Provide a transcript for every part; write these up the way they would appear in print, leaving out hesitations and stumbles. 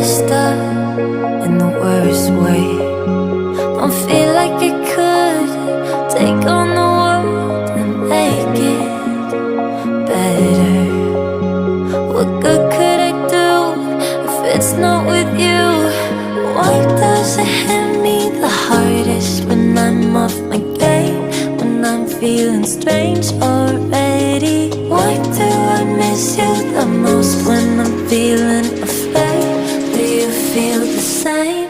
start in the worst way. Don't feel like I could take on the world and make it better. What good could I do if it's not with you? Why does it hit me the hardest when I'm off my game? When I'm feeling strange already? Why do I miss you the most when I'm feeling afraid? Do you feel the same?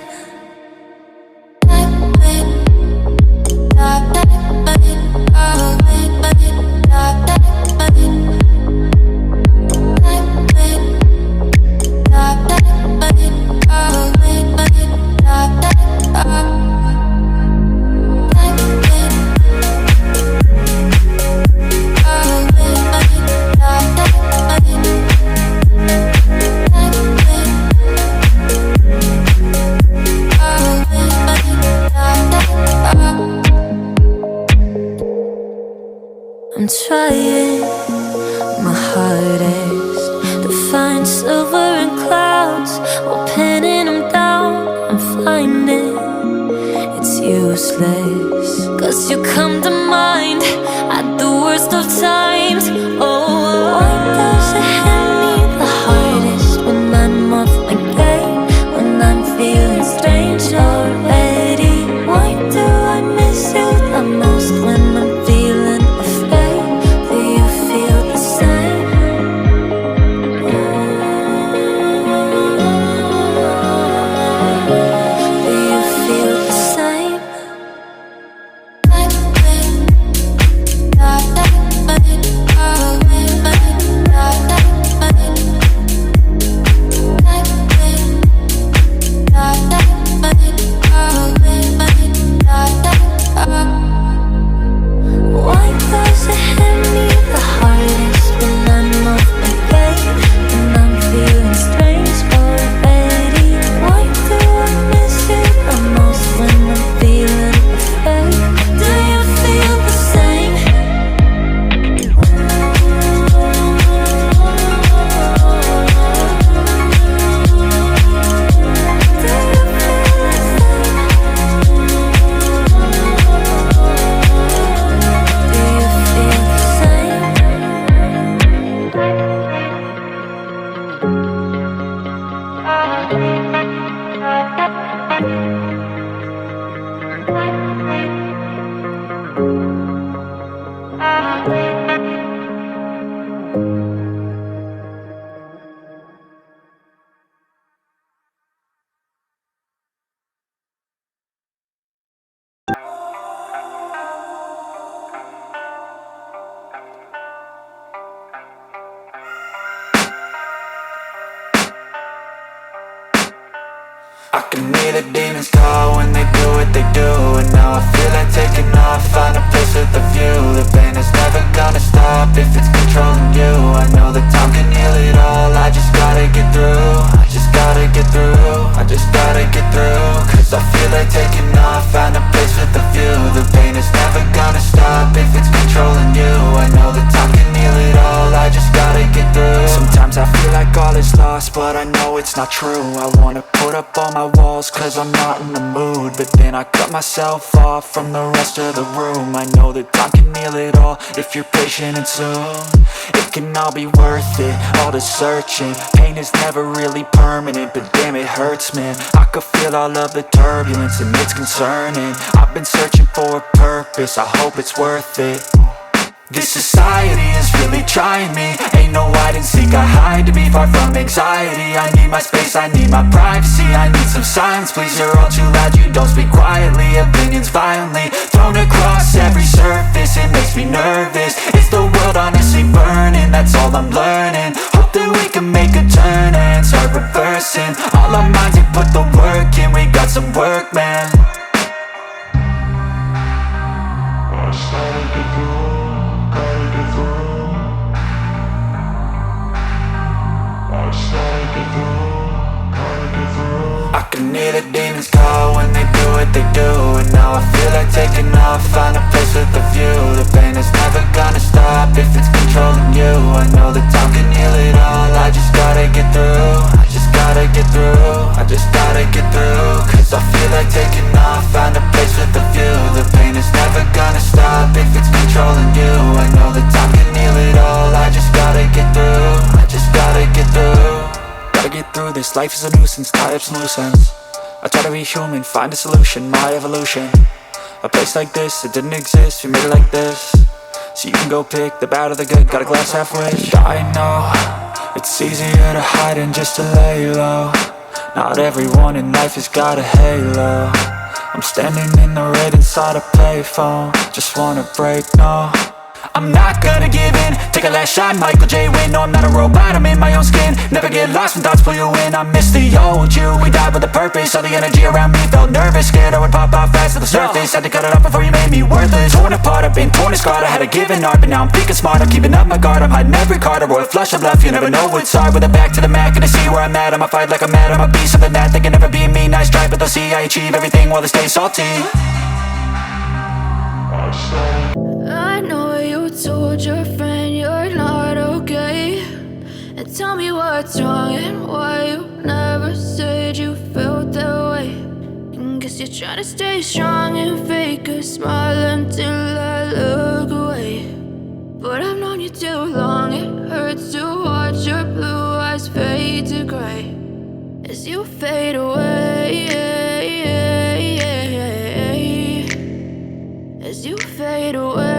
I'm trying my hardest to find silver in clouds while pinning them down. I'm finding it's useless, 'cause you come to mind at the worst of times. Oh, why does it hit me the hardest when I'm off my game? When I'm feeling strange already? Why do I miss you the most when I'm feeling afraid? Do you feel the same? Do you feel the same? Why does it hit me the hardest when I'm off my game? When I'm feeling strange already? Why do I miss you the most when I'm feeling afraid? Do you feel the same? Do you feel the I can hear the demons call when they do what they do. And now I feel like taking off, find a place with a view. The pain is never gonna stop if it's controlling you. I know that time can heal it all, I just gotta get through. I just gotta get through, I just gotta get through. 'Cause I feel like taking off, find a place with a view. The pain is never gonna stop if it's controlling you. I know that time can heal it all, I just gotta get through. Sometimes I feel like all is lost, but I know it's not true. I wanna put up all my walls 'cause I'm not in the mood. But then I cut myself off from the rest of the room. I know that time can heal it all if you're patient and soon. It can all be worth it, all the searching. Pain is never really permanent, but damn it hurts, man. I could feel all of the turbulence and it's concerning. I've been searching for a purpose, I hope it's worth it. This society is really trying me. Ain't no hide and seek, I hide to be far from anxiety. I need my space, I need my privacy. I need some silence, please, you're all too loud. You don't speak quietly, opinions violently thrown across every surface. It makes me nervous, is the world honestly burning? That's all I'm learning. Hope that we can make a turn and start reversing. All our minds, we put the work in, we got some work, man. I can hear the demons call when they do what they do. And now I feel like taking off, find a place with a view. The pain is never gonna stop if it's controlling you. I know that time can heal it all, I just gotta get through. I just gotta get through, just gotta get through. Cause I feel like taking off, find a place with a view. The pain is never gonna stop if it's controlling you. I know that time can heal it all, I just gotta get through. I just gotta get through. Gotta get through this, life is a nuisance, tie up some loose ends. I try to be human, find a solution, my evolution. A place like this, it didn't exist, we made it like this. So you can go pick the bad or the good, got a glass halfway. I know, it's easier to hide than just to lay low. Not everyone in life has got a halo. I'm standing in the red inside a payphone. Just wanna break, no, I'm not gonna give in. Take a last shot, Michael J. Win. No, I'm not a robot, I'm in my own skin. Never get lost when thoughts pull you in. I miss the old you, we died with a purpose. All the energy around me felt nervous. Scared I would pop off fast to the surface. Had to cut it off before you made me worthless. Torn apart, I've been torn and scarred. I had a given art, but now I'm thinking smart. I'm keeping up my guard, I'm hiding every card. A royal flush of love, you never know what's hard. With a back to the mat, gonna see where I'm at. I'ma fight like I'm mad, I'ma be something that they can never be me. Nice try, but they'll see I achieve everything while they stay salty. I know you told your friend you're not okay, and tell me what's wrong and why you never said you felt that way. And guess you're trying to stay strong and fake a smile until I look away. But I've known you too long, it hurts to watch your blue eyes fade to gray as you fade away, as you fade away.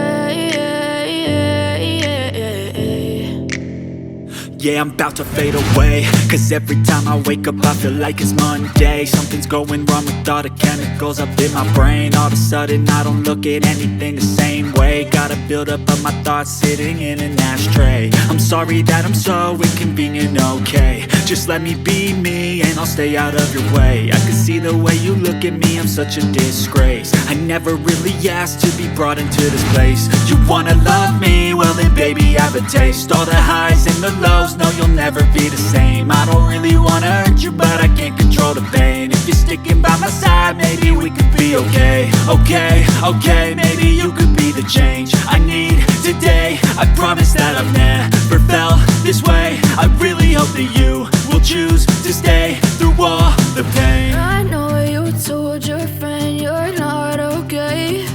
Yeah, I'm about to fade away. Cause every time I wake up I feel like it's Monday. Something's going wrong with all the chemicals up in my brain. All of a sudden I don't look at anything the same way. Gotta build up of my thoughts sitting in an ashtray. I'm sorry that I'm so inconvenient, okay. Just let me be me and I'll stay out of your way. I can see the way you look at me, I'm such a disgrace. I never really asked to be brought into this place. You wanna love me? Well then baby I have a taste. All the highs and the lows, no you'll never be the same. I don't really wanna hurt you but I can't control the pain. If you're sticking by my side maybe we could be okay. Okay, maybe you could be the change I need today. I promise that I've never felt this way. I really hope that you will choose to stay through all the pain. I know you told your friend you're not okay,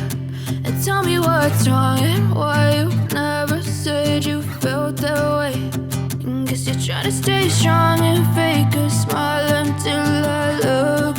and tell me what's wrong and why you never said you felt that way. And guess you're trying to stay strong and fake a smile until I look